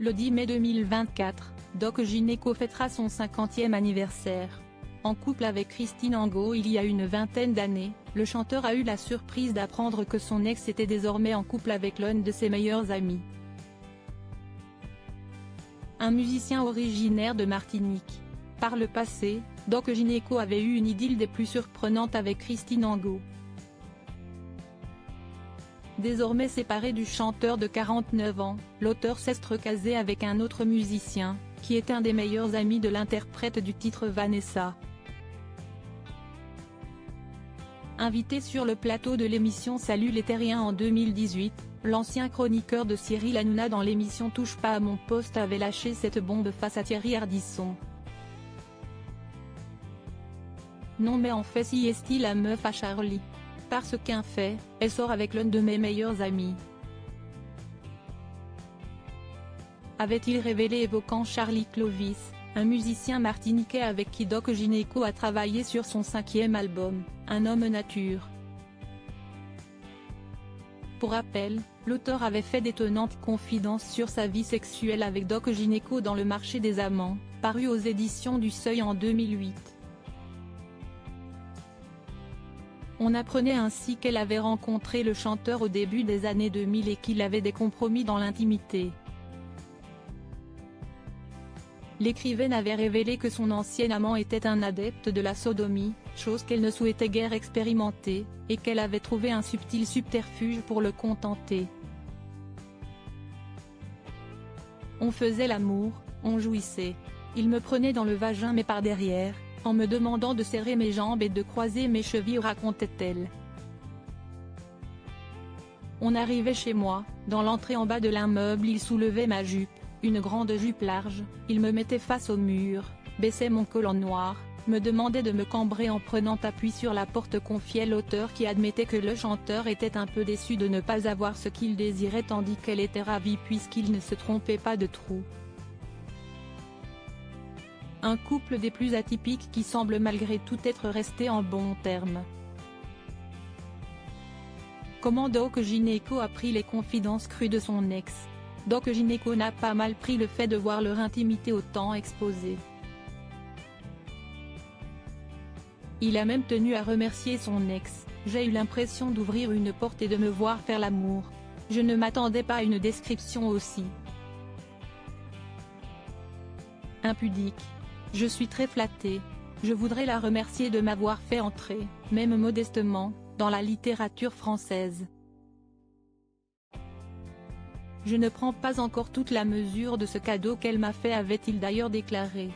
Le 10 mai 2024, Doc Gynéco fêtera son 50e anniversaire. En couple avec Christine Angot il y a une vingtaine d'années, le chanteur a eu la surprise d'apprendre que son ex était désormais en couple avec l'un de ses meilleurs amis. Un musicien originaire de Martinique. Par le passé, Doc Gynéco avait eu une idylle des plus surprenantes avec Christine Angot. Désormais séparé du chanteur de 49 ans, l'auteur s'est recasé avec un autre musicien, qui est un des meilleurs amis de l'interprète du titre Vanessa. Invité sur le plateau de l'émission Salut les Terriens en 2018, l'ancien chroniqueur de Cyril Hanouna dans l'émission Touche pas à mon poste avait lâché cette bombe face à Thierry Ardisson. Non mais en fait si est-il la meuf à Charlie. Parce qu'un fait, elle sort avec l'un de mes meilleurs amis. Avait-il révélé évoquant Charlie Clovis, un musicien martiniquais avec qui Doc Gynéco a travaillé sur son 5e album, Un homme nature. Pour rappel, l'auteur avait fait d'étonnantes confidences sur sa vie sexuelle avec Doc Gynéco dans Le Marché des amants, paru aux éditions du Seuil en 2008. On apprenait ainsi qu'elle avait rencontré le chanteur au début des années 2000 et qu'il avait des compromis dans l'intimité. L'écrivaine avait révélé que son ancien amant était un adepte de la sodomie, chose qu'elle ne souhaitait guère expérimenter, et qu'elle avait trouvé un subtil subterfuge pour le contenter. On faisait l'amour, on jouissait. Il me prenait dans le vagin mais par derrière, en me demandant de serrer mes jambes et de croiser mes chevilles, racontait-elle. On arrivait chez moi, dans l'entrée en bas de l'immeuble il soulevait ma jupe, une grande jupe large, il me mettait face au mur, baissait mon col en noir, me demandait de me cambrer en prenant appui sur la porte, confiait l'auteur qui admettait que le chanteur était un peu déçu de ne pas avoir ce qu'il désirait tandis qu'elle était ravie puisqu'il ne se trompait pas de trou. Un couple des plus atypiques qui semble malgré tout être resté en bons termes. Comment Doc Gynéco a pris les confidences crues de son ex? Doc Gynéco n'a pas mal pris le fait de voir leur intimité autant exposée. Il a même tenu à remercier son ex. J'ai eu l'impression d'ouvrir une porte et de me voir faire l'amour. Je ne m'attendais pas à une description aussi impudique. Je suis très flattée. Je voudrais la remercier de m'avoir fait entrer, même modestement, dans la littérature française. Je ne prends pas encore toute la mesure de ce cadeau qu'elle m'a fait, avait-il d'ailleurs déclaré.